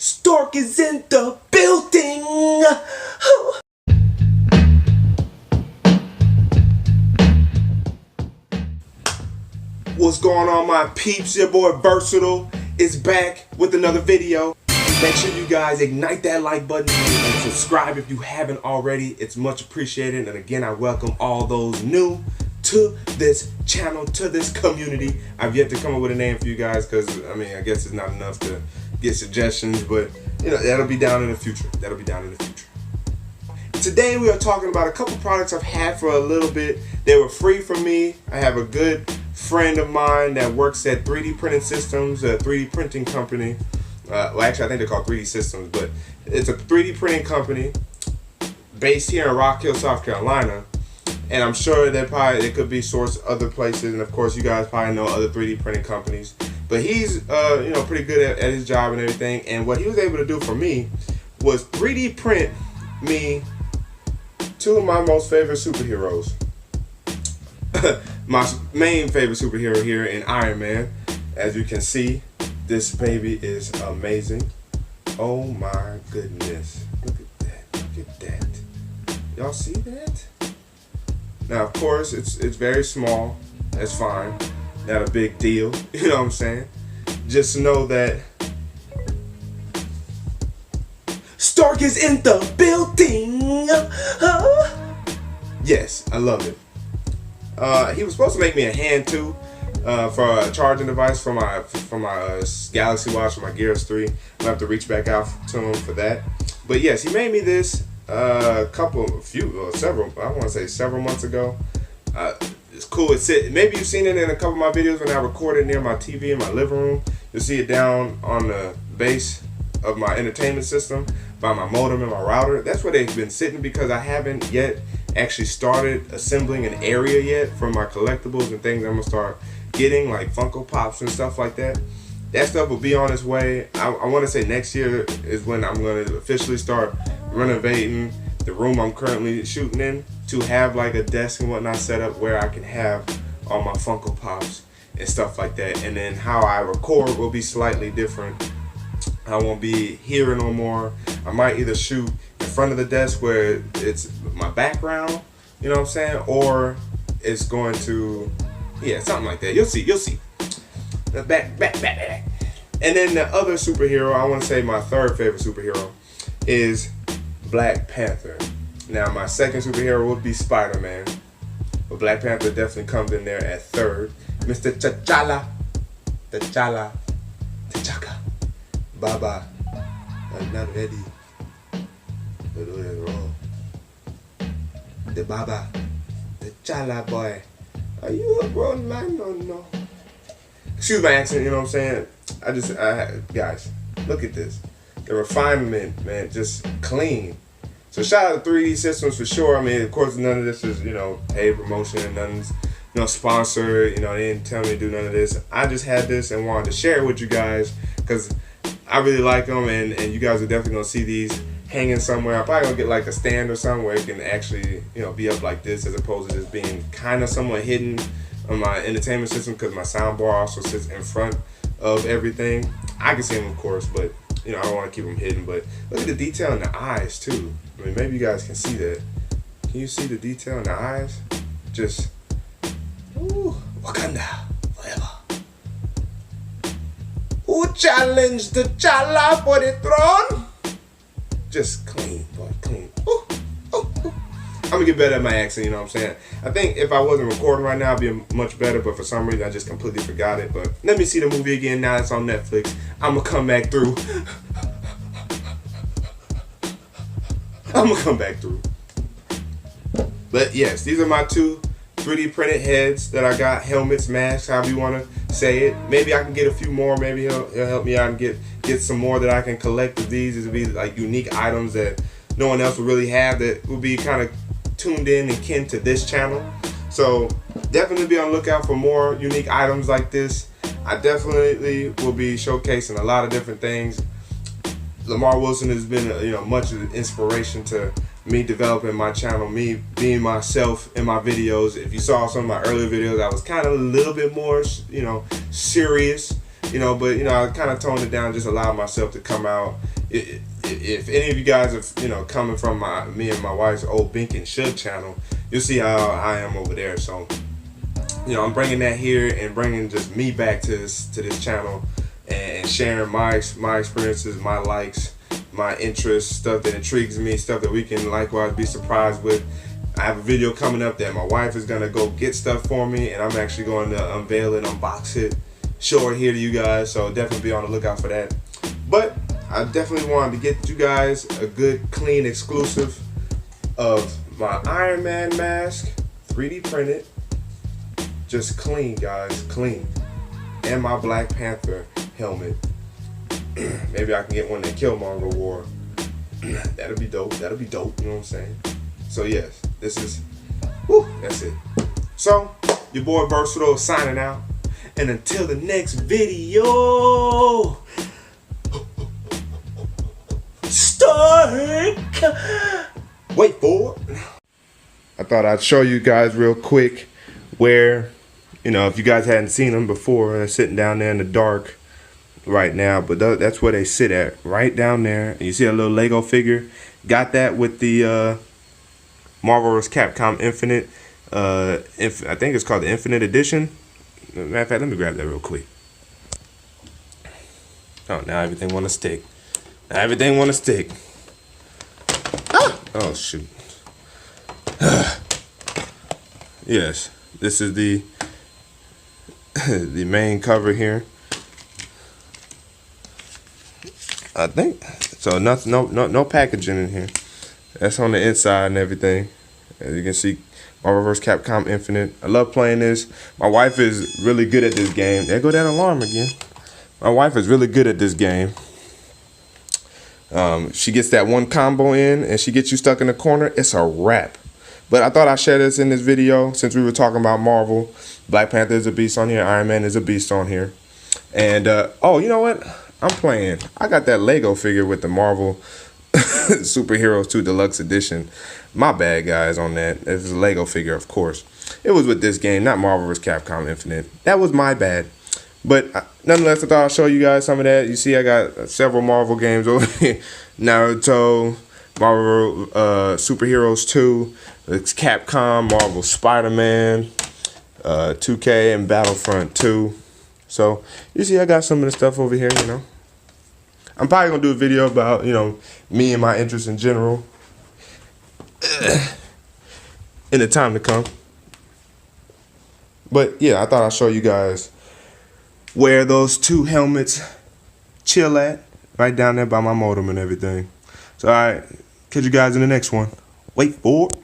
Stork is in the building. What's going on, my peeps? Your boy Versatile is back with another video. Make sure you guys ignite that like button and subscribe if you haven't already. It's much appreciated. And again, I welcome all those new to this channel, to this community. I've yet to come up with a name for you guys because, I guess it's not enough to get suggestions, but that'll be down in the future. That'll be down in the future. Today we are talking about a couple products I've had for a little bit. They were free for me. I have a good friend of mine that works at 3D Printing Systems, a 3D printing company. Well, actually, I think they're called 3D Systems, but it's a 3D printing company based here in Rock Hill, South Carolina. And I'm sure it could be sourced other places. And of course, you guys probably know other 3D printing companies. But he's, pretty good at his job and everything. And what he was able to do for me was 3D print me two of my most favorite superheroes. My main favorite superhero here in Iron Man. As you can see, this baby is amazing. Oh my goodness. Look at that. Look at that. Y'all see that? Now, of course, it's very small. That's fine. Not a big deal. You know what I'm saying? Just know that Stork is in the building. Yes, I love it. He was supposed to make me a hand too, for a charging device for my Galaxy Watch, for my Gears 3. I'll have to reach back out to him for that. But yes, he made me this several months ago. It's cool. Maybe you've seen it in a couple of my videos when I recorded near my TV in my living room. You'll see it down on the base of my entertainment system by my modem and my router. That's where they've been sitting because I haven't yet actually started assembling an area yet for my collectibles and things I'm gonna start getting, like Funko Pops and stuff like that. That stuff will be on its way. I want to say next year is when I'm going to officially start renovating the room I'm currently shooting in to have like a desk and whatnot set up where I can have all my Funko Pops and stuff like that. And then how I record will be slightly different. I won't be here no more. I might either shoot in front of the desk where it's my background, you know what I'm saying? Or it's going to, something like that. You'll see. Back. And then the other superhero, I want to say my third favorite superhero, is Black Panther. Now, my second superhero would be Spider-Man. But Black Panther definitely comes in there at third. Mr. T'Challa. Baba. I'm not ready. But do it wrong. The Baba. T'Challa boy. Are you a grown man or no? Excuse my accent, you know what I'm saying? Guys, look at this. The refinement, man, just clean. So shout out to 3D Systems for sure. Of course, none of this is, paid promotion and nothing's, sponsor. They didn't tell me to do none of this. I just had this and wanted to share it with you guys because I really like them, and you guys are definitely gonna see these hanging somewhere. I'm probably gonna get like a stand or something where it can actually, be up like this as opposed to just being kind of somewhat hidden on my entertainment system because my soundbar also sits in front of everything. I can see them, of course, but I don't want to keep them hidden. But look at the detail in the eyes too. Maybe you guys can see that. Can you see the detail in the eyes? Just, ooh, Wakanda forever. Who challenged the T'Challa for the throne? Just clean, boy, clean. Ooh, ooh, ooh. I'm gonna get better at my accent, you know what I'm saying? I think if I wasn't recording right now, I'd be much better, but for some reason, I just completely forgot it. But let me see the movie again now it's on Netflix. I'm gonna come back through. But yes, these are my two 3D printed heads that I got, helmets, masks, however you wanna say it. Maybe I can get a few more, maybe he'll help me out and get some more that I can collect of these. These will be like unique items that no one else will really have that will be kind of tuned in and kin to this channel. So definitely be on the lookout for more unique items like this. I definitely will be showcasing a lot of different things. Lamar Wilson has been much of an inspiration to me developing my channel, me being myself in my videos. If you saw some of my earlier videos, I was kind of a little bit more serious you know, but you know, I kind of toned it down, just allowed myself to come out. If any of you guys are, you know, coming from me and my wife's old Bink and Shug channel, you'll see how I am over there. So, you know, I'm bringing that here and bringing just me back to this channel and sharing my experiences, my likes, my interests, stuff that intrigues me, stuff that we can likewise be surprised with. I have a video coming up that my wife is gonna go get stuff for me, and I'm actually going to unveil it, unbox it, show it here to you guys. So definitely be on the lookout for that. But I definitely wanted to get you guys a good, clean exclusive of my Iron Man mask, 3D printed, just clean, guys, clean, and my Black Panther helmet. Maybe I can get one that Killmonger wore. That'll be dope. That'll be dope. You know what I'm saying? So yes, this is, whew, that's it. So your boy Versatile signing out, and until the next video, wait for it. I thought I'd show you guys real quick where, you know, if you guys hadn't seen them before, they're sitting down there in the dark right now, but that's where they sit at, right down there. And you see a little Lego figure. Got that with the Marvel vs. Capcom Infinite. I think it's called the Infinite Edition. Matter of fact, let me grab that real quick. Oh, now everything want to stick. Now everything want to stick. Oh shoot. Yes, this is the the main cover here. I think so. No packaging in here. That's on the inside and everything. As you can see, Marvel vs. Capcom Infinite. I love playing this. My wife is really good at this game. There go that alarm again. My wife is really good at this game. She gets that one combo in and she gets you stuck in the corner. It's a wrap. But I thought I'd share this in this video since we were talking about Marvel. Black Panther is a beast on here. Iron Man is a beast on here. And, oh, you know what? I'm playing. I got that Lego figure with the Marvel Superheroes 2 Deluxe Edition. My bad, guys, on that. It's a Lego figure, of course. It was with this game, not Marvel vs. Capcom Infinite. That was my bad. But nonetheless, I thought I'd show you guys some of that. You see, I got several Marvel games over here. Naruto, Marvel Superheroes 2, it's Capcom, Marvel Spider-Man, 2K, and Battlefront 2. So, you see, I got some of the stuff over here, you know. I'm probably going to do a video about, you know, me and my interests in general in the time to come. But, yeah, I thought I'd show you guys where those two helmets chill at, right down there by my modem and everything. So, all right, catch you guys in the next one. Wait for it.